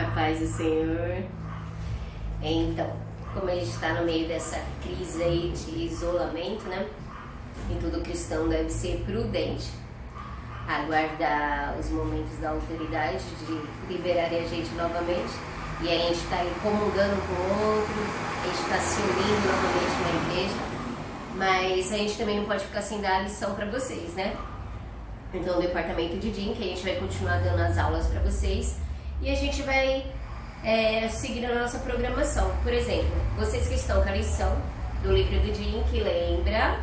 A paz do Senhor. Então, como a gente está no meio dessa crise aí de isolamento, né? E todo cristão deve ser prudente, aguardar os momentos da autoridade de liberarem a gente novamente. E aí a gente está comungando com o outro, a gente está se unindo novamente na igreja, mas a gente também não pode ficar sem dar a lição para vocês, né? Então, o departamento de DIN, que a gente vai continuar dando as aulas para vocês, e a gente vai seguir a nossa programação. Por exemplo, vocês que estão com a lição do livro do DIN, que lembra,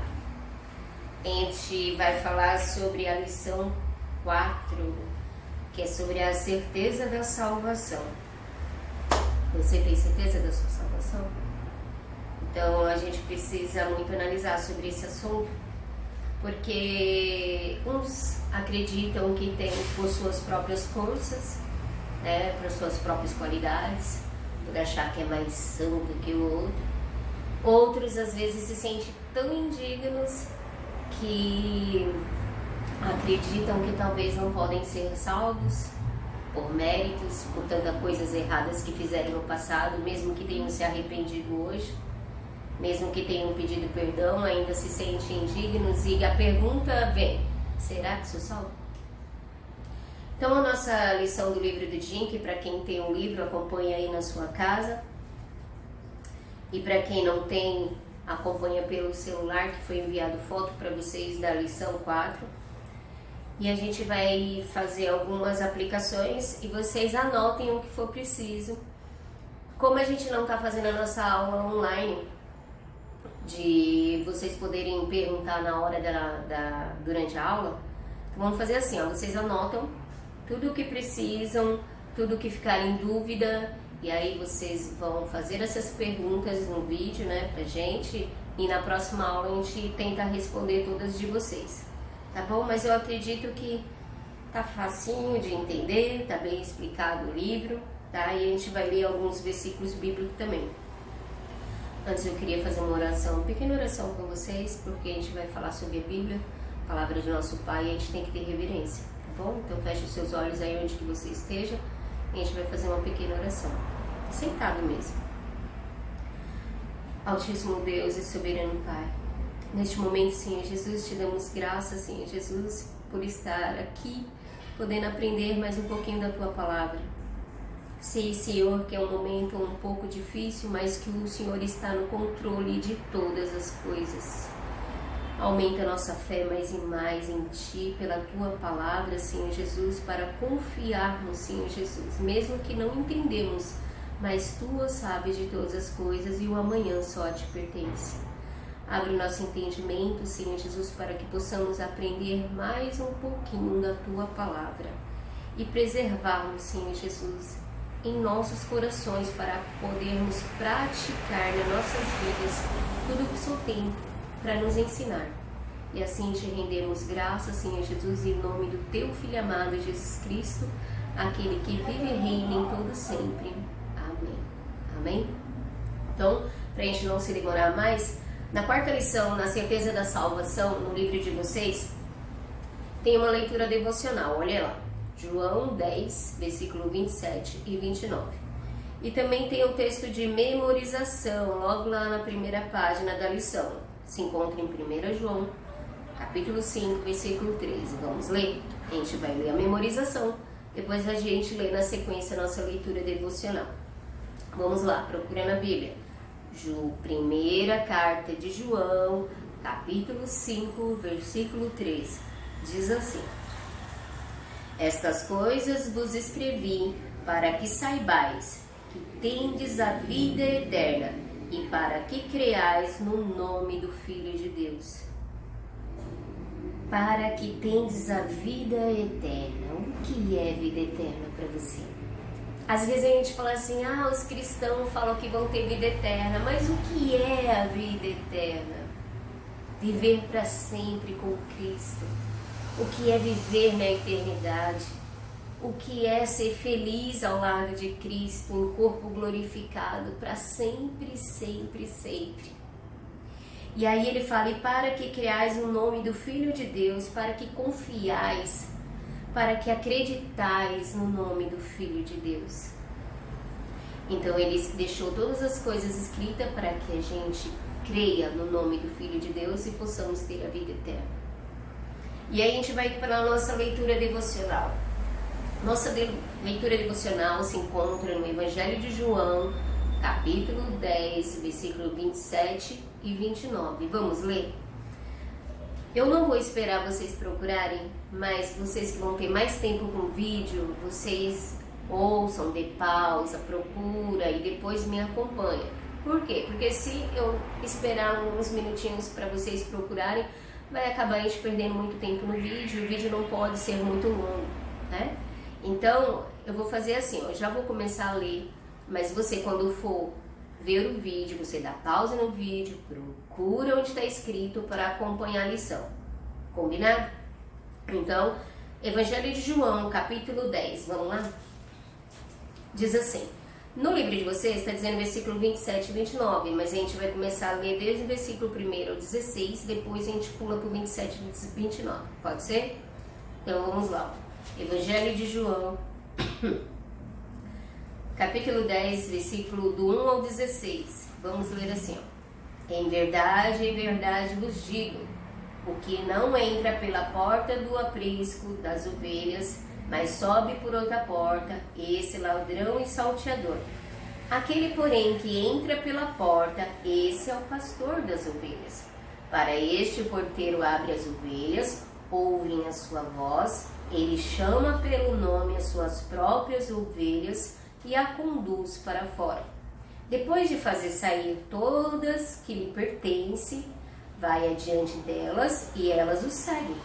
a gente vai falar sobre a lição 4, que é sobre a certeza da salvação. Você tem certeza da sua salvação? Então, a gente precisa muito analisar sobre esse assunto, porque uns acreditam que tem por suas próprias forças, né, por suas próprias qualidades, por achar que é mais santo que o outro. Outros, às vezes, se sentem tão indignos que acreditam que talvez não podem ser salvos por méritos, por tantas coisas erradas que fizeram no passado, mesmo que tenham se arrependido hoje, mesmo que tenham pedido perdão, ainda se sentem indignos. E a pergunta vem: será que sou salvo? Então, a nossa lição do livro do DIN, que para quem tem um livro, acompanha aí na sua casa, e para quem não tem, acompanha pelo celular, que foi enviado foto para vocês da lição 4. E a gente vai fazer algumas aplicações e vocês anotem o que for preciso. Como a gente não está fazendo a nossa aula online, de vocês poderem perguntar na hora durante a aula, então vamos fazer assim, ó, vocês anotam tudo o que precisam, tudo o que ficar em dúvida, e aí vocês vão fazer essas perguntas no vídeo, né, pra gente, e na próxima aula a gente tenta responder todas de vocês, tá bom? Mas eu acredito que tá facinho de entender, tá bem explicado o livro, tá? E a gente vai ler alguns versículos bíblicos também. Antes eu queria fazer uma oração, uma pequena oração com vocês, porque a gente vai falar sobre a Bíblia, a palavra de nosso Pai, e a gente tem que ter reverência, tá bom? Então feche os seus olhos aí onde que você esteja, e a gente vai fazer uma pequena oração, sentado mesmo. Altíssimo Deus e soberano Pai, neste momento, Senhor Jesus, te damos graças, Senhor Jesus, por estar aqui, podendo aprender mais um pouquinho da Tua Palavra. Sei, Senhor, que é um momento um pouco difícil, mas que o Senhor está no controle de todas as coisas. Aumenta a nossa fé mais e mais em Ti, pela Tua Palavra, Senhor Jesus, para confiarmos, Senhor Jesus, mesmo que não entendemos, mas Tu sabes de todas as coisas e o amanhã só Te pertence. Abre o nosso entendimento, Senhor Jesus, para que possamos aprender mais um pouquinho da Tua Palavra e preservarmos, Senhor Jesus, em nossos corações, para podermos praticar nas nossas vidas tudo o que o Senhor tem para nos ensinar. E assim te rendemos graças, Senhor Jesus, em nome do Teu Filho amado Jesus Cristo, aquele que vive e reina em todo sempre. Amém. Amém? Então, para a gente não se demorar mais, na quarta lição, na certeza da salvação, no livro de vocês, tem uma leitura devocional, olha lá. João 10, versículo 27 e 29. E também tem o texto de memorização, logo lá na primeira página da lição. Se encontra em 1 João, capítulo 5, versículo 13. Vamos ler? A gente vai ler a memorização, depois a gente lê na sequência a nossa leitura devocional. Vamos lá, procurando a Bíblia. Primeira carta de João, capítulo 5, versículo 13. Diz assim: estas coisas vos escrevi para que saibais que tendes a vida eterna e para que creais no nome do Filho de Deus. Para que tendes a vida eterna. O que é vida eterna para você? Às vezes a gente fala assim, os cristãos falam que vão ter vida eterna, mas o que é a vida eterna? Viver para sempre com Cristo. O que é viver na eternidade? O que é ser feliz ao lado de Cristo, em corpo glorificado para sempre, sempre, sempre. E aí ele fala, e para que creais o nome do Filho de Deus, para que confiais, para que acreditais no nome do Filho de Deus. Então ele deixou todas as coisas escritas para que a gente creia no nome do Filho de Deus e possamos ter a vida eterna. E aí a gente vai para a nossa leitura devocional. Nossa leitura devocional se encontra no Evangelho de João, capítulo 10, versículo 27 e 29. Vamos ler? Eu não vou esperar vocês procurarem, mas vocês que vão ter mais tempo com o vídeo, vocês ouçam, dê pausa, procura e depois me acompanha. Por quê? Porque se eu esperar uns minutinhos para vocês procurarem, vai acabar a gente perdendo muito tempo no vídeo, o vídeo não pode ser muito longo, né? Então, eu vou fazer assim, eu já vou começar a ler, mas você quando for ver o vídeo, você dá pausa no vídeo, procura onde está escrito para acompanhar a lição. Combinado? Então, Evangelho de João, capítulo 10, vamos lá? Diz assim, no livro de vocês está dizendo versículo 27 e 29, mas a gente vai começar a ler desde o versículo 1 ao 16, depois a gente pula para o 27 e 29, pode ser? Então vamos lá. Evangelho de João, capítulo 10, versículo do 1 ao 16. Vamos ler assim, ó. Em verdade vos digo, o que não entra pela porta do aprisco das ovelhas, mas sobe por outra porta, esse ladrão e salteador. Aquele, porém, que entra pela porta, esse é o pastor das ovelhas. Para este o porteiro abre as ovelhas, ouvem a sua voz, ele chama pelo nome as suas próprias ovelhas e a conduz para fora. Depois de fazer sair todas que lhe pertencem, vai adiante delas e elas o seguem,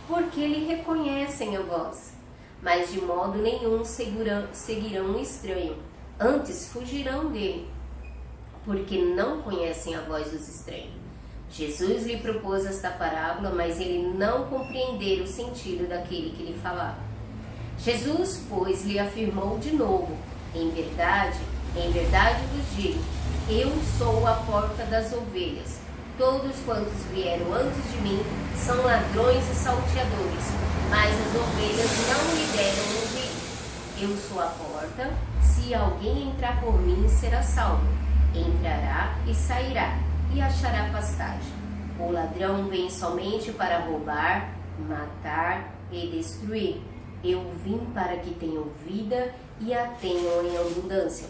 porque lhe reconhecem a voz. Mas de modo nenhum seguirão o estranho, antes fugirão dele, porque não conhecem a voz dos estranhos. Jesus lhe propôs esta parábola, mas ele não compreendeu o sentido daquele que lhe falava. Jesus, pois, lhe afirmou de novo, em verdade vos digo, eu sou a porta das ovelhas. Todos quantos vieram antes de mim são ladrões e salteadores, mas as ovelhas não lhe deram ouvido. Eu sou a porta, se alguém entrar por mim será salvo. Entrará e sairá, e achará pastagem. O ladrão vem somente para roubar, matar e destruir. Eu vim para que tenham vida e a tenham em abundância.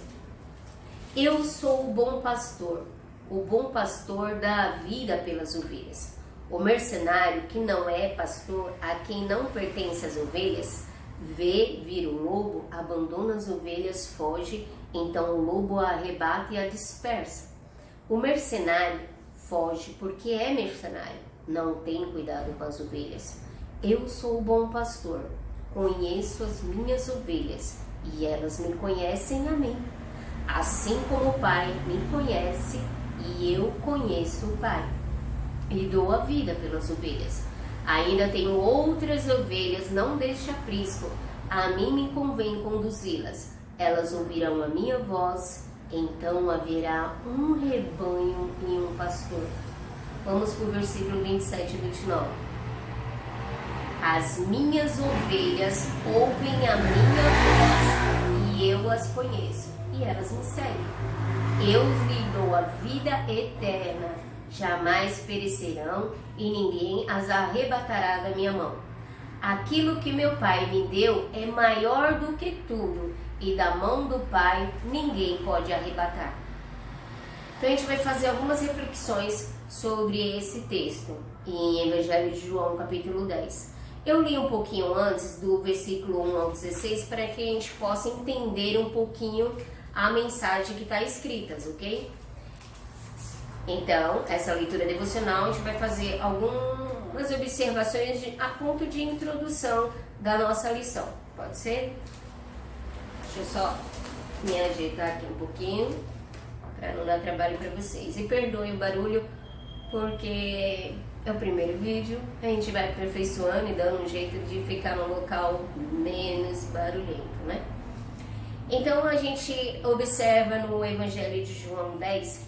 Eu sou o bom pastor. O bom pastor dá a vida pelas ovelhas. O mercenário, que não é pastor, a quem não pertence as ovelhas, vê vir o lobo, abandona as ovelhas, foge, então o lobo a arrebata e a dispersa. O mercenário foge porque é mercenário, não tem cuidado com as ovelhas. Eu sou o bom pastor, conheço as minhas ovelhas e elas me conhecem a mim. Assim como o Pai me conhece e eu conheço o Pai, e dou a vida pelas ovelhas. Ainda tenho outras ovelhas, não deste aprisco, a mim me convém conduzi-las. Elas ouvirão a minha voz, então haverá um rebanho e um pastor. Vamos para o versículo 27 e 29. As minhas ovelhas ouvem a minha voz e eu as conheço, e elas me seguem. Eu lhe dou a vida eterna, jamais perecerão e ninguém as arrebatará da minha mão. Aquilo que meu Pai me deu é maior do que tudo, e da mão do Pai ninguém pode arrebatar. Então a gente vai fazer algumas reflexões sobre esse texto em Evangelho de João, capítulo 10. Eu li um pouquinho antes do versículo 1 ao 16 para que a gente possa entender um pouquinho a mensagem que está escrita, ok? Então, essa leitura devocional a gente vai fazer algumas observações a ponto de introdução da nossa lição, pode ser? Deixa eu só me ajeitar aqui um pouquinho para não dar trabalho para vocês. E perdoe o barulho porque é o primeiro vídeo, a gente vai aperfeiçoando e dando um jeito de ficar num local menos barulhento, né? Então a gente observa no Evangelho de João 10,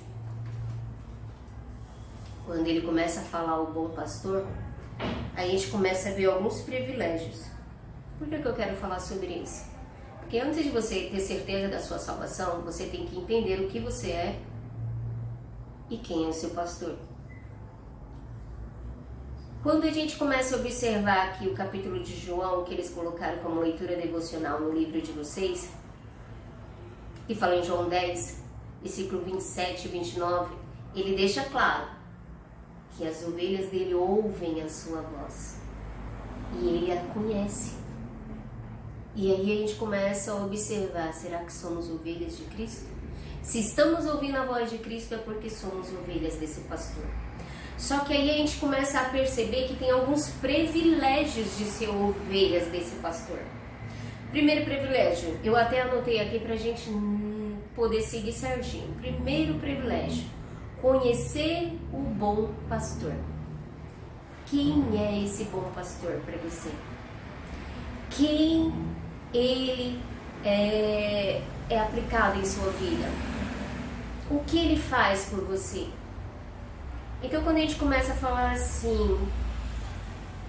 quando ele começa a falar o bom pastor, a gente começa a ver alguns privilégios. Por que eu quero falar sobre isso? Porque antes de você ter certeza da sua salvação, você tem que entender o que você é e quem é o seu pastor. Quando a gente começa a observar aqui o capítulo de João, que eles colocaram como leitura devocional no livro de vocês, que fala em João 10, versículo 27 e 29, ele deixa claro que as ovelhas dele ouvem a sua voz e ele a conhece. E aí a gente começa a observar, será que somos ovelhas de Cristo? Se estamos ouvindo a voz de Cristo é porque somos ovelhas desse pastor. Só que aí a gente começa a perceber que tem alguns privilégios de ser ovelhas desse pastor. Primeiro privilégio, eu até anotei aqui pra gente poder seguir certinho. Primeiro privilégio, conhecer o bom pastor. Quem é esse bom pastor para você? Quem ele é aplicado em sua vida? O que ele faz por você? Então quando a gente começa a falar assim,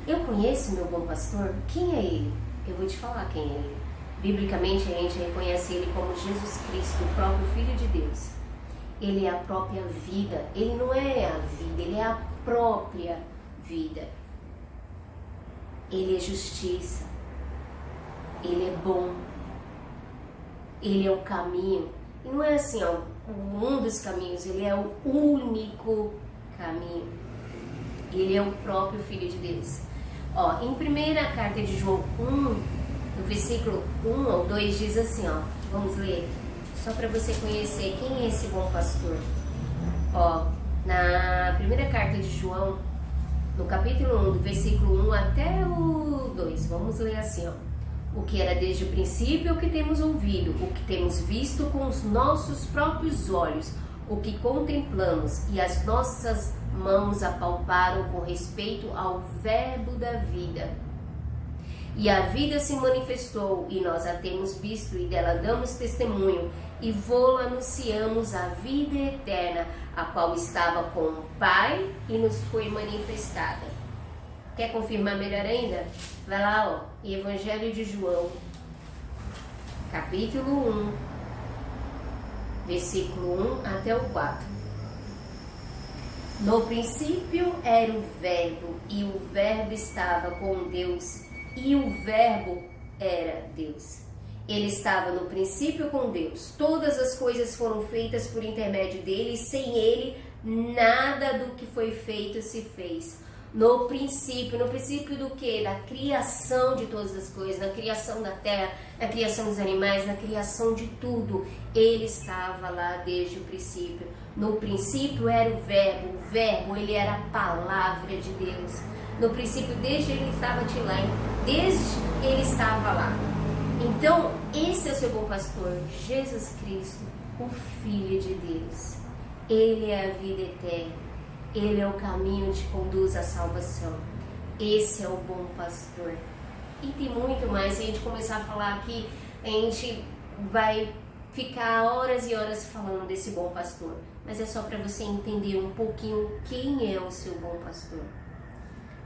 eu conheço meu bom pastor, quem é ele? Eu vou te falar quem é ele. Biblicamente a gente reconhece ele como Jesus Cristo, o próprio Filho de Deus. Ele é a própria vida, ele não é a vida, ele é a própria vida. Ele é justiça, ele é bom, ele é o caminho. E não é assim, ó, um dos caminhos, ele é o único caminho. Ele é o próprio Filho de Deus. Ó, em primeira carta de João 1, no versículo 1 ou 2 diz assim, ó, vamos ler, só para você conhecer quem é esse bom pastor. Ó, na primeira carta de João, no capítulo 1, do versículo 1 até o 2, vamos ler assim, ó. O que era desde o princípio, o que temos ouvido, o que temos visto com os nossos próprios olhos, o que contemplamos e as nossas mãos apalparam com respeito ao verbo da vida. E a vida se manifestou, e nós a temos visto, e dela damos testemunho, e vô-la anunciamos a vida eterna, a qual estava com o Pai e nos foi manifestada. Quer confirmar melhor ainda? Vai lá, ó, Evangelho de João, capítulo 1, versículo 1 até o 4. No princípio era o Verbo, e o Verbo estava com Deus, e o Verbo era Deus. Ele estava no princípio com Deus. Todas as coisas foram feitas por intermédio dele, e sem ele nada do que foi feito se fez. No princípio do que? Da criação de todas as coisas, na criação da terra, na criação dos animais, na criação de tudo. Ele estava lá desde o princípio. No princípio era o Verbo, ele era a palavra de Deus. No princípio, desde ele estava lá, desde ele estava lá. Então, esse é o seu bom pastor, Jesus Cristo, o Filho de Deus. Ele é a vida eterna. Ele é o caminho que conduz à salvação. Esse é o bom pastor. E tem muito mais. Se a gente começar a falar aqui, a gente vai ficar horas e horas falando desse bom pastor. Mas é só para você entender um pouquinho quem é o seu bom pastor.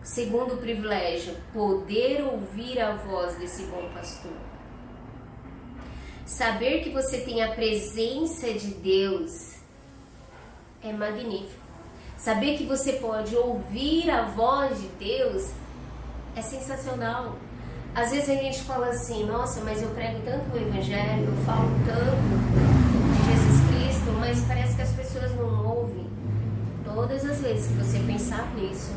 Segundo privilégio, poder ouvir a voz desse bom pastor. Saber que você tem a presença de Deus é magnífico. Saber que você pode ouvir a voz de Deus é sensacional. Às vezes a gente fala assim, nossa, mas eu prego tanto o Evangelho, eu falo tanto de Jesus Cristo, mas parece que as pessoas não ouvem. Todas as vezes que você pensar nisso,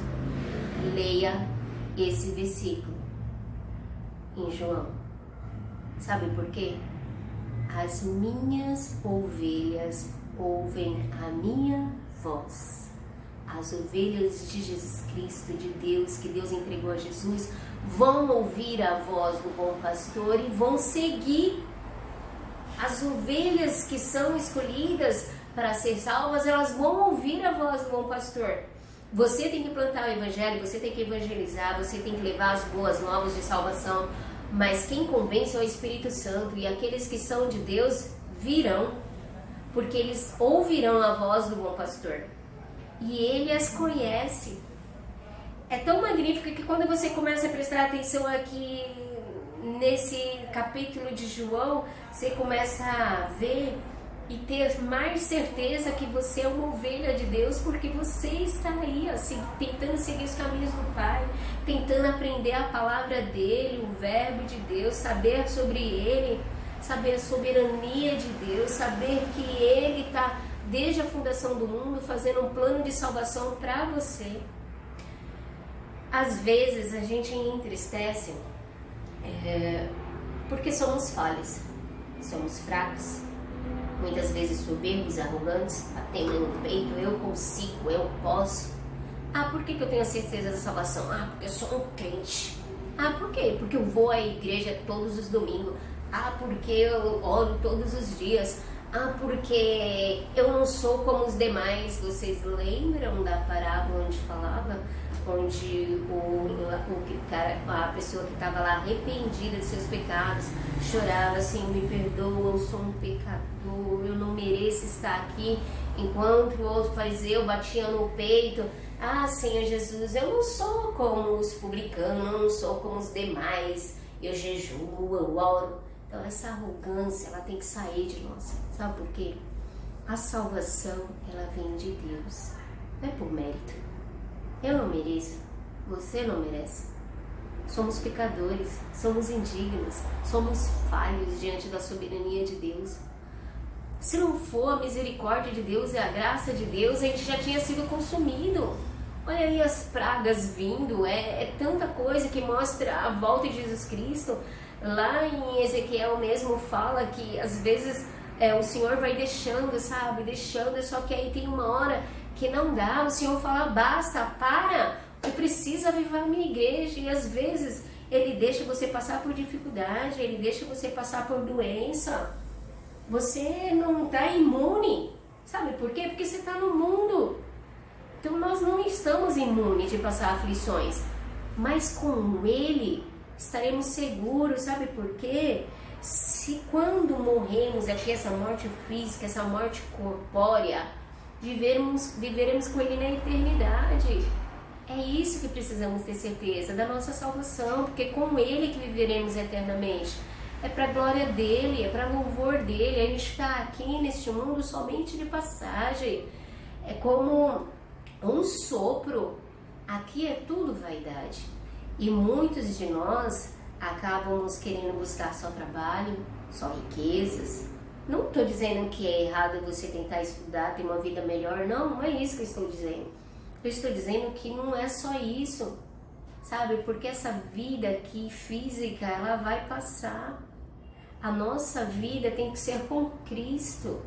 leia esse versículo em João. Sabe por quê? As minhas ovelhas ouvem a minha voz. As ovelhas de Jesus Cristo, de Deus, que Deus entregou a Jesus, vão ouvir a voz do bom pastor e vão seguir. As ovelhas que são escolhidas para ser salvas, elas vão ouvir a voz do bom pastor. Você tem que plantar o evangelho, você tem que evangelizar, você tem que levar as boas novas de salvação, mas quem convence é o Espírito Santo, e aqueles que são de Deus virão, porque eles ouvirão a voz do bom pastor. E ele as conhece. É tão magnífico que quando você começa a prestar atenção aqui nesse capítulo de João, você começa a ver e ter mais certeza que você é uma ovelha de Deus, porque você está aí, assim, tentando seguir os caminhos do Pai, tentando aprender a palavra dele, o verbo de Deus, saber sobre ele, saber a soberania de Deus, saber que ele está desde a fundação do mundo fazendo um plano de salvação para você. Às vezes a gente entristece porque somos falhos, somos fracos, muitas vezes soberbos, arrogantes, batendo no peito, eu consigo, eu posso. Por que eu tenho a certeza da salvação? Porque eu sou um crente. Por quê? Porque eu vou à igreja todos os domingos. Porque eu oro todos os dias. Porque eu não sou como os demais. Vocês lembram da parábola onde falava? Onde a pessoa que estava lá arrependida de seus pecados chorava assim: me perdoa, eu sou um pecador, eu não mereço estar aqui. Enquanto o outro fariseu batia no peito: Senhor Jesus, eu não sou como os publicanos, eu não sou como os demais, eu jejuo, eu oro. Então essa arrogância, ela tem que sair de nós. Sabe por quê? A salvação, ela vem de Deus, não é por mérito. Eu não mereço, você não merece. Somos pecadores, somos indignos, somos falhos diante da soberania de Deus. Se não for a misericórdia de Deus e a graça de Deus, a gente já tinha sido consumido. Olha aí as pragas vindo, é tanta coisa que mostra a volta de Jesus Cristo. Lá em Ezequiel mesmo fala que às vezes o Senhor vai deixando, sabe? Deixando, só que aí tem uma hora que não dá. O Senhor fala: basta, para, eu preciso avivar a minha igreja. E às vezes Ele deixa você passar por dificuldade, Ele deixa você passar por doença. Você não está imune, sabe por quê? Porque você está no mundo. Então nós não estamos imunes de passar aflições, mas com Ele estaremos seguros, sabe por quê? Se quando morremos aqui, essa morte física, essa morte corpórea, viveremos com Ele na eternidade. É isso que precisamos ter certeza, da nossa salvação, porque com Ele que viveremos eternamente. É para a glória dEle, é para louvor dEle. A gente está aqui neste mundo somente de passagem. É como um sopro. Aqui é tudo vaidade. E muitos de nós acabamos querendo buscar só trabalho, só riquezas. Não estou dizendo que é errado você tentar estudar, ter uma vida melhor. Não é isso que eu estou dizendo. Eu estou dizendo que não é só isso, sabe? Porque essa vida aqui física, ela vai passar. A nossa vida tem que ser com Cristo.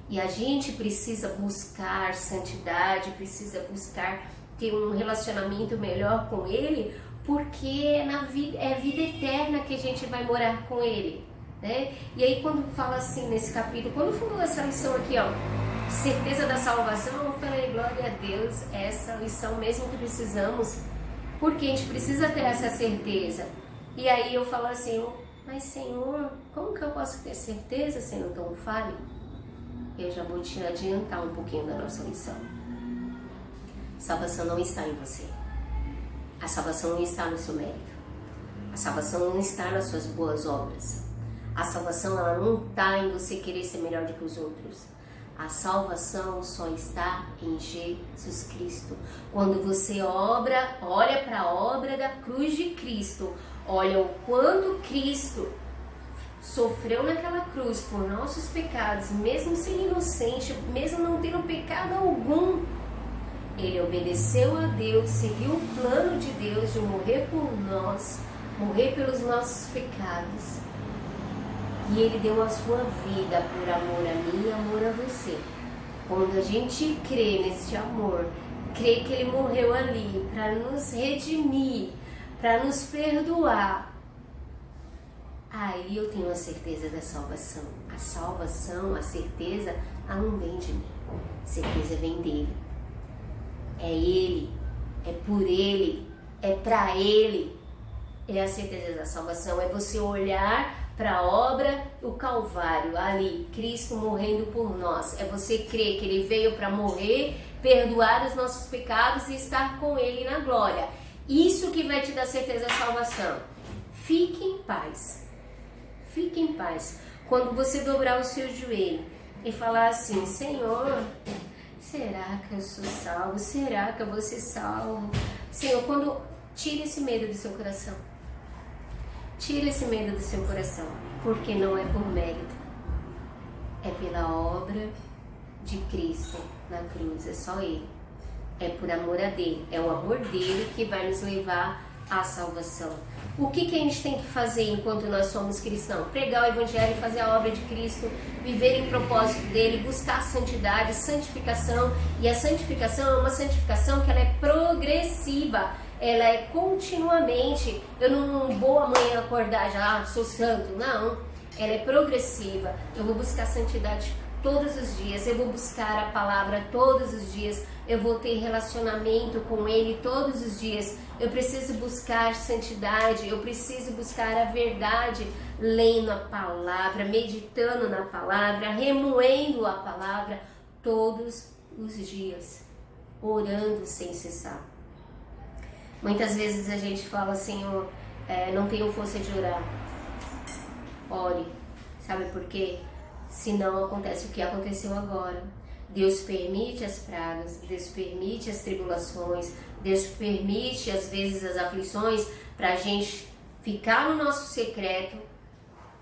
E a gente precisa buscar santidade, precisa buscar ter um relacionamento melhor com Ele, porque é a vida eterna que a gente vai morar com Ele, né? E aí quando fala assim nesse capítulo, quando falou essa lição aqui, ó, certeza da salvação, eu falei: glória a Deus, essa lição mesmo que precisamos, porque a gente precisa ter essa certeza. E aí eu falo assim: mas Senhor, como que eu posso ter certeza sendo tão falho? Eu já vou te adiantar um pouquinho da nossa lição. A salvação não está em você. A salvação não está no seu mérito. A salvação não está nas suas boas obras. A salvação, ela não está em você querer ser melhor do que os outros. A salvação só está em Jesus Cristo. Quando você olha para a obra da cruz de Cristo, olha o quanto Cristo sofreu naquela cruz por nossos pecados, mesmo sendo inocente, mesmo não tendo pecado algum, Ele obedeceu a Deus, seguiu o plano de Deus de morrer por nós, morrer pelos nossos pecados. E Ele deu a sua vida por amor a mim e amor a você. Quando a gente crê nesse amor, crê que Ele morreu ali para nos redimir, para nos perdoar, aí eu tenho a certeza da salvação. A salvação, a certeza, ela não vem de mim. A certeza vem dEle. É Ele, é por Ele, é para Ele. É a certeza da salvação, é você olhar para a obra, o Calvário, ali, Cristo morrendo por nós. É você crer que Ele veio para morrer, perdoar os nossos pecados e estar com Ele na glória. Isso que vai te dar certeza da salvação. fique em paz. Fique em paz. Quando você dobrar o seu joelho e falar assim: Senhor, será que eu sou salvo? Será que eu vou ser salvo? Senhor, tire esse medo do seu coração. Tire esse medo do seu coração. Porque não é por mérito. É pela obra de Cristo na cruz. É só Ele. É por amor a dele. É o amor dele que vai nos levar à salvação. O que a gente tem que fazer enquanto nós somos cristãos? Pregar o Evangelho, fazer a obra de Cristo, viver em propósito dele, buscar santidade, santificação. E a santificação é uma santificação que ela é progressiva. Ela é continuamente. Eu não vou amanhã acordar já, sou santo. Não. Ela é progressiva. Eu vou buscar santidade todos os dias. Eu vou buscar a palavra todos os dias. Eu vou ter relacionamento com Ele todos os dias. Eu preciso buscar santidade, eu preciso buscar a verdade, lendo a palavra, meditando na palavra, remoendo a palavra todos os dias, orando sem cessar. Muitas vezes a gente fala assim, não tenho força de orar. Ore, sabe por quê? Senão acontece o que aconteceu agora. Deus permite as pragas, Deus permite as tribulações, Deus permite às vezes as aflições para a gente ficar no nosso secreto,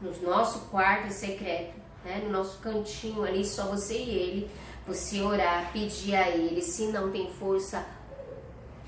no nosso quarto secreto, né? No nosso cantinho ali, só você e Ele, você orar, pedir a Ele. Se não tem força,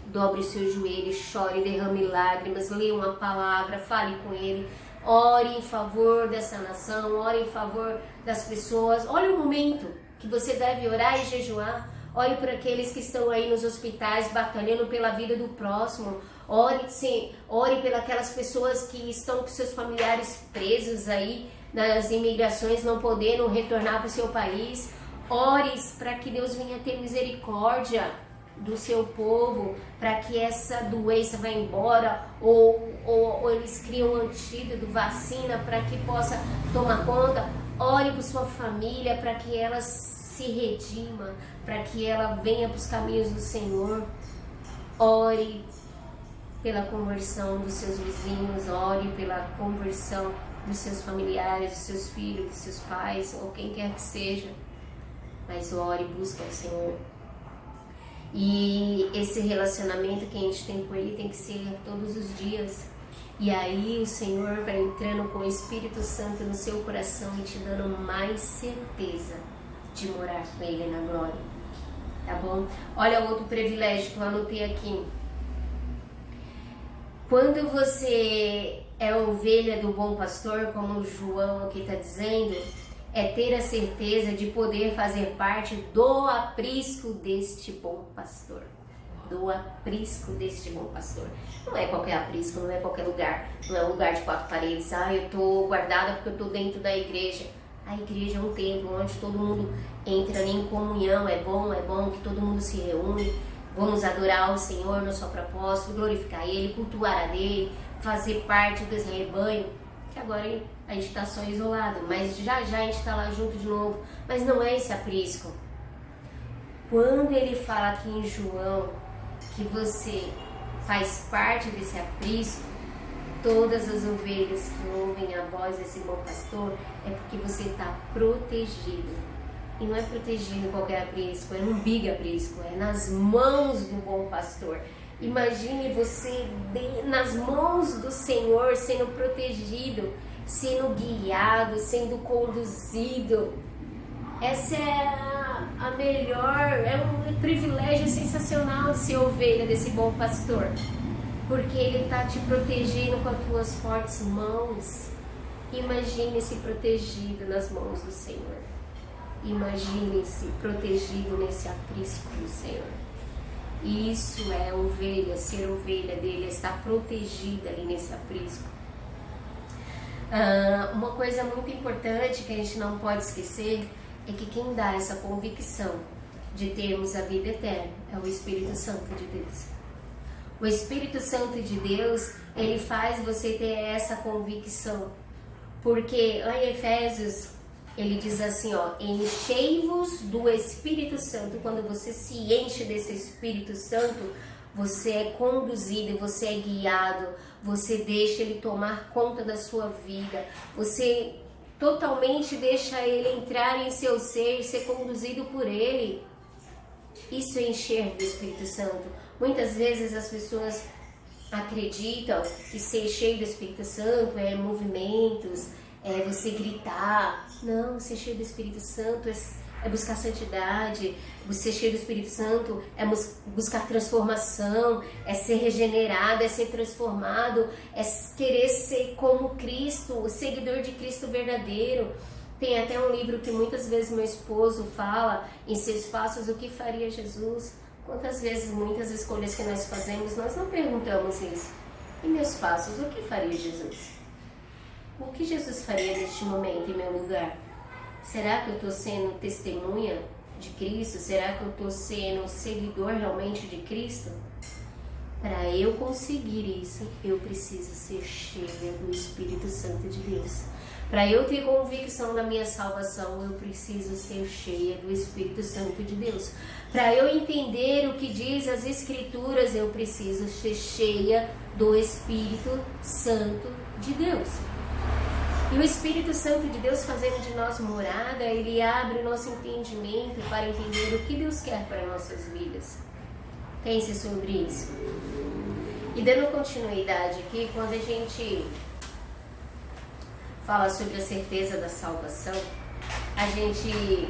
dobre os seus joelhos, chore, derrame lágrimas, leia uma palavra, fale com Ele. Ore em favor dessa nação, ore em favor das pessoas. Olha o momento que você deve orar e jejuar. Ore por aqueles que estão aí nos hospitais batalhando pela vida do próximo. Ore, sim, ore pelas pessoas que estão com seus familiares presos aí nas imigrações, não podendo retornar para o seu país. Ore para que Deus venha ter misericórdia do seu povo, para que essa doença vá embora, ou eles criam um antídoto, vacina, para que possa tomar conta. Ore por sua família, para que ela se redima, para que ela venha para os caminhos do Senhor. Ore pela conversão dos seus vizinhos, ore pela conversão dos seus familiares, dos seus filhos, dos seus pais, ou quem quer que seja. Mas ore, busca o Senhor. E esse relacionamento que a gente tem com Ele tem que ser todos os dias. E aí o Senhor vai entrando com o Espírito Santo no seu coração e te dando mais certeza de morar com Ele na glória. Tá bom? Olha outro privilégio que eu anotei aqui. Quando você é ovelha do bom pastor, como o João aqui está dizendo, é ter a certeza de poder fazer parte do aprisco deste bom pastor. Do aprisco deste bom pastor. Não é qualquer aprisco, não é qualquer lugar. Não é um lugar de quatro paredes. Eu estou guardada porque eu estou dentro da igreja. A igreja é um templo onde todo mundo entra em comunhão. É bom que todo mundo se reúne. Vamos adorar o Senhor no seu propósito, glorificar Ele, cultuar a dele, fazer parte desse rebanho. Que agora a gente está só isolado, mas já a gente está lá junto de novo. Mas não é esse aprisco. Quando ele fala aqui em João que você faz parte desse aprisco, todas as ovelhas que ouvem a voz desse bom pastor, é porque você está protegido. E não é protegido em qualquer aprisco, é um big aprisco, é nas mãos do bom pastor. Imagine você nas mãos do Senhor, sendo protegido, sendo guiado, sendo conduzido. Essa é a melhor, é um privilégio sensacional de ser ovelha desse bom pastor. Porque ele está te protegendo com as tuas fortes mãos. Imagine-se protegido nas mãos do Senhor. Imagine-se protegido nesse aprisco do Senhor. Isso é ovelha, ser ovelha dele, estar protegida ali nesse aprisco. Uma coisa muito importante que a gente não pode esquecer é que quem dá essa convicção de termos a vida eterna é o Espírito Santo de Deus. O Espírito Santo de Deus, ele faz você ter essa convicção. Porque lá em Efésios, ele diz assim, enchei-vos do Espírito Santo. Quando você se enche desse Espírito Santo, você é conduzido, você é guiado, você deixa Ele tomar conta da sua vida, você totalmente deixa Ele entrar em seu ser e ser conduzido por Ele. Isso é encher do Espírito Santo. Muitas vezes as pessoas acreditam que ser cheio do Espírito Santo é movimentos, é você gritar. Não, ser cheio do Espírito Santo é buscar santidade. Ser cheio do Espírito Santo é buscar transformação, é ser regenerado, é ser transformado, é querer ser como Cristo, o seguidor de Cristo verdadeiro. Tem até um livro que muitas vezes meu esposo fala, em Seus Passos, o que faria Jesus. Quantas vezes, muitas escolhas que nós fazemos, nós não perguntamos isso. Em meus passos, o que faria Jesus? O que Jesus faria neste momento, em meu lugar? Será que eu estou sendo testemunha de Cristo? Será que eu estou sendo seguidor realmente de Cristo? Para eu conseguir isso, eu preciso ser cheia do Espírito Santo de Deus. Para eu ter convicção da minha salvação, eu preciso ser cheia do Espírito Santo de Deus. Para eu entender o que diz as Escrituras, eu preciso ser cheia do Espírito Santo de Deus. E o Espírito Santo de Deus fazendo de nós morada, ele abre o nosso entendimento para entender o que Deus quer para nossas vidas. Pense sobre isso. E dando continuidade aqui, quando a gente fala sobre a certeza da salvação, a gente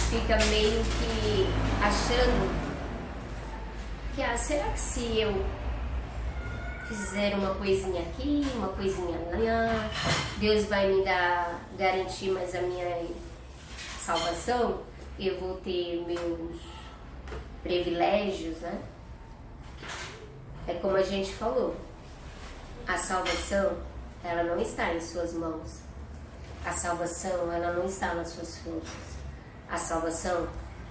fica meio que achando que, será que se eu fizer uma coisinha aqui, uma coisinha lá, Deus vai me garantir mais a minha salvação? Eu vou ter meus privilégios, né? É como a gente falou, a salvação, ela não está em suas mãos. A salvação, ela não está nas suas forças. A salvação,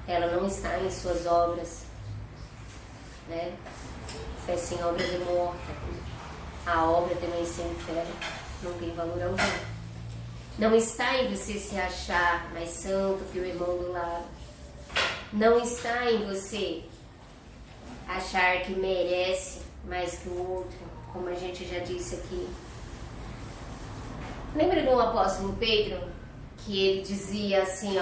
ela não está em suas obras, né? Fé sem obras é morta. A obra também sem fé não tem valor algum. Não está em você se achar mais santo que o irmão do lado. Não está em você achar que merece mais que o outro, como a gente já disse aqui. Lembra do apóstolo Pedro? Que ele dizia assim,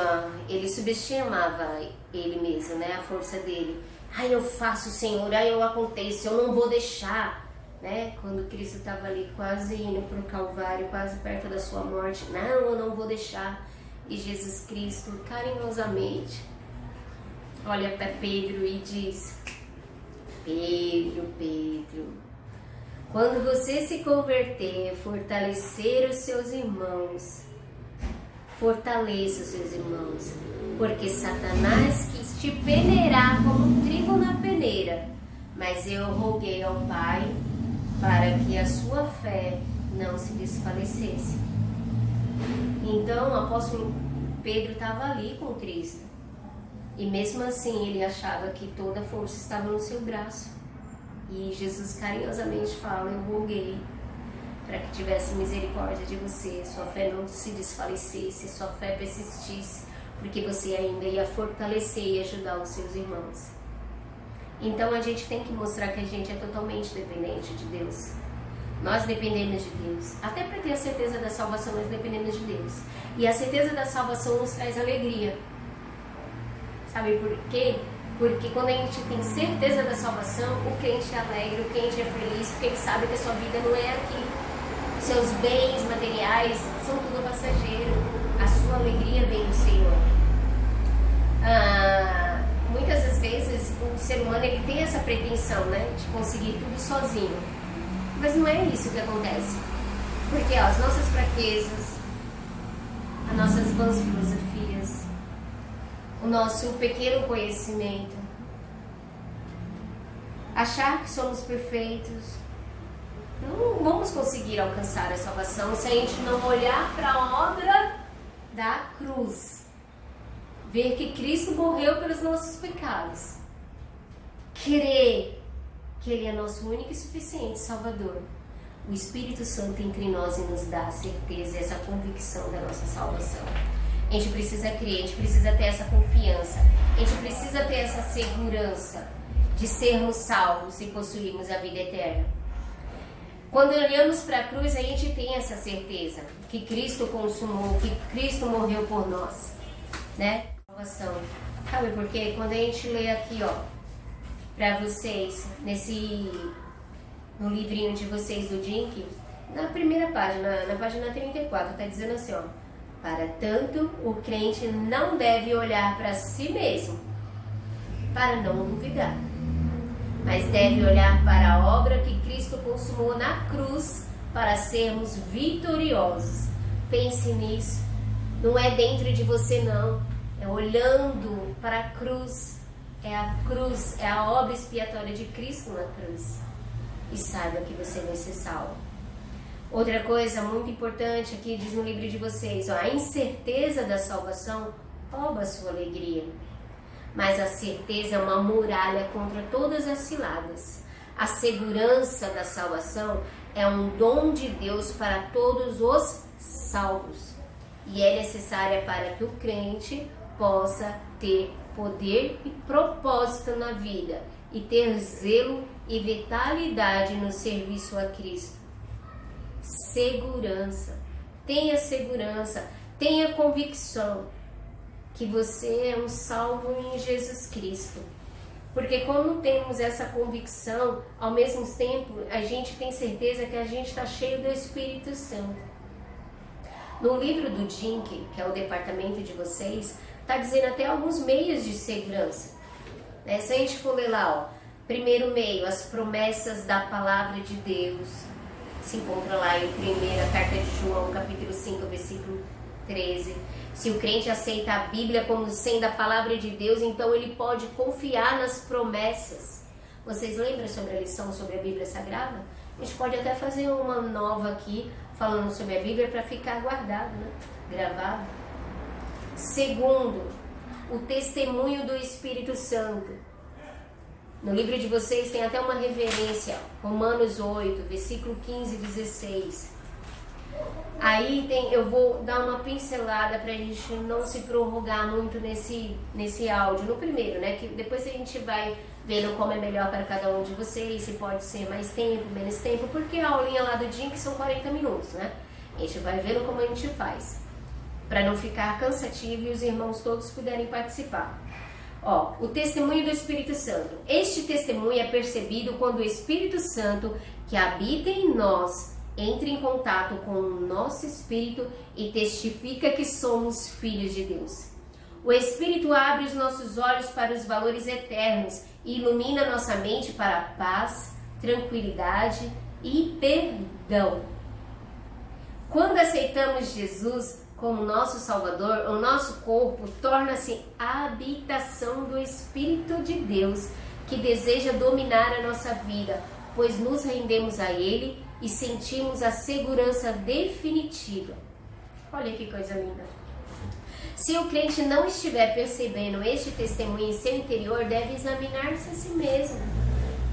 ele subestimava ele mesmo, né? A força dele. Eu faço, Senhor, eu aconteço, eu não vou deixar, né? Quando Cristo estava ali quase indo para o Calvário, quase perto da sua morte. Não, eu não vou deixar. E Jesus Cristo, carinhosamente, olha para Pedro e diz: Pedro, quando você se converter, fortalecer os seus irmãos, fortaleça os seus irmãos, porque Satanás quis te peneirar como trigo na peneira, mas eu roguei ao Pai para que a sua fé não se desfalecesse. Então o apóstolo Pedro estava ali com Cristo, e mesmo assim ele achava que toda a força estava no seu braço. E Jesus carinhosamente fala: eu roguei para que tivesse misericórdia de você, sua fé não se desfalecesse, sua fé persistisse, porque você ainda ia fortalecer e ajudar os seus irmãos. Então a gente tem que mostrar que a gente é totalmente dependente de Deus. Nós dependemos de Deus. Até para ter a certeza da salvação, nós dependemos de Deus. E a certeza da salvação nos traz alegria. Sabe por quê? Porque quando a gente tem certeza da salvação, o crente é alegre, o crente é feliz, porque ele sabe que a sua vida não é aqui. Seus bens materiais são tudo passageiro. A sua alegria vem do Senhor. Muitas das vezes o ser humano ele tem essa pretensão, né, de conseguir tudo sozinho. Mas não é isso que acontece. Porque as nossas fraquezas, as nossas vãs filosofias, o nosso pequeno conhecimento, achar que somos perfeitos, não vamos conseguir alcançar a salvação se a gente não olhar para a obra da cruz, ver que Cristo morreu pelos nossos pecados, crer que Ele é nosso único e suficiente Salvador. O Espírito Santo entre nós e nos dá a certeza e essa convicção da nossa salvação. A gente precisa crer, a gente precisa ter essa confiança, a gente precisa ter essa segurança de sermos salvos e possuirmos a vida eterna. Quando olhamos para a cruz, a gente tem essa certeza que Cristo consumou, que Cristo morreu por nós, né? Salvação. Sabe por quê? Quando a gente lê aqui, ó, para vocês, no livrinho de vocês do Dink, na primeira página, na página 34, tá dizendo assim, ó: para tanto, o crente não deve olhar para si mesmo, para não duvidar, mas deve olhar para a obra que Cristo consumou na cruz para sermos vitoriosos. Pense nisso. Não é dentro de você, não. É olhando para a cruz. É a cruz, é a obra expiatória de Cristo na cruz. E saiba que você vai ser salvo. Outra coisa muito importante aqui, diz no livro de vocês, ó: a incerteza da salvação rouba a sua alegria. Mas a certeza é uma muralha contra todas as ciladas. A segurança da salvação é um dom de Deus para todos os salvos. E é necessária para que o crente possa ter poder e propósito na vida e ter zelo e vitalidade no serviço a Cristo. Segurança. Tenha segurança, tenha convicção que você é um salvo em Jesus Cristo. Porque quando temos essa convicção, ao mesmo tempo, a gente tem certeza que a gente está cheio do Espírito Santo. No livro do Dink, que é o departamento de vocês, está dizendo até alguns meios de segurança. Se a gente for ler lá, ó, primeiro meio, as promessas da palavra de Deus. Se encontra lá em primeira carta de João, capítulo 5, versículo 13. Se o crente aceita a Bíblia como sendo a palavra de Deus, então ele pode confiar nas promessas. Vocês lembram sobre a lição sobre a Bíblia Sagrada? A gente pode até fazer uma nova aqui, falando sobre a Bíblia, para ficar guardado, né? Gravado. Segundo, o testemunho do Espírito Santo. No livro de vocês tem até uma referência, Romanos 8, versículo 15 e 16. Aí eu vou dar uma pincelada para a gente não se prorrogar muito nesse áudio, no primeiro, né? Que depois a gente vai vendo como é melhor para cada um de vocês, se pode ser mais tempo, menos tempo, porque a aulinha lá do Dink são 40 minutos, né? A gente vai vendo como a gente faz, para não ficar cansativo e os irmãos todos puderem participar. Ó, o testemunho do Espírito Santo. Este testemunho é percebido quando o Espírito Santo, que habita em nós, entra em contato com o nosso espírito e testifica que somos filhos de Deus. O Espírito abre os nossos olhos para os valores eternos e ilumina nossa mente para a paz, tranquilidade e perdão. Quando aceitamos Jesus como nosso Salvador, o nosso corpo torna-se a habitação do Espírito de Deus, que deseja dominar a nossa vida, pois nos rendemos a Ele e sentimos a segurança definitiva. Olha que coisa linda. Se o crente não estiver percebendo este testemunho em seu interior, deve examinar-se a si mesmo,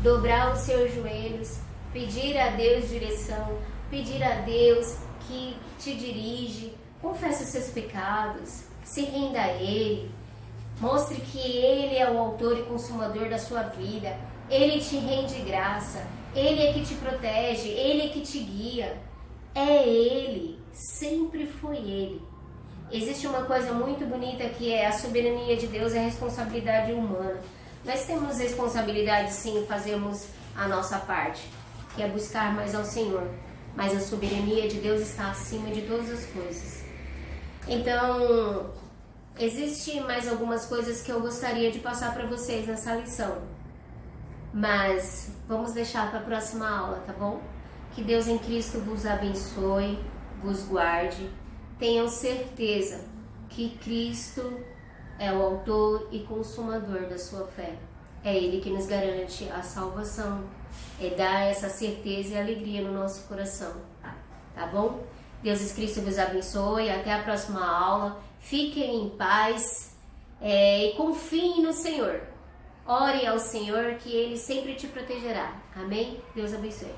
dobrar os seus joelhos, pedir a Deus direção, pedir a Deus que te dirige, confesse os seus pecados, se renda a Ele, mostre que Ele é o autor e consumador da sua vida, Ele te rende graça, Ele é que te protege, Ele é que te guia. É Ele, sempre foi Ele. Existe uma coisa muito bonita que é a soberania de Deus e a responsabilidade humana. Nós temos responsabilidade sim, fazemos a nossa parte, que é buscar mais ao Senhor. Mas a soberania de Deus está acima de todas as coisas. Então, existe mais algumas coisas que eu gostaria de passar para vocês nessa lição. Mas vamos deixar para a próxima aula, tá bom? Que Deus em Cristo vos abençoe, vos guarde. Tenham certeza que Cristo é o autor e consumador da sua fé. É Ele que nos garante a salvação. É dar essa certeza e alegria no nosso coração. Tá bom? Deus em Cristo vos abençoe. Até a próxima aula. Fiquem em paz e confiem no Senhor. Ore ao Senhor que Ele sempre te protegerá. Amém? Deus abençoe.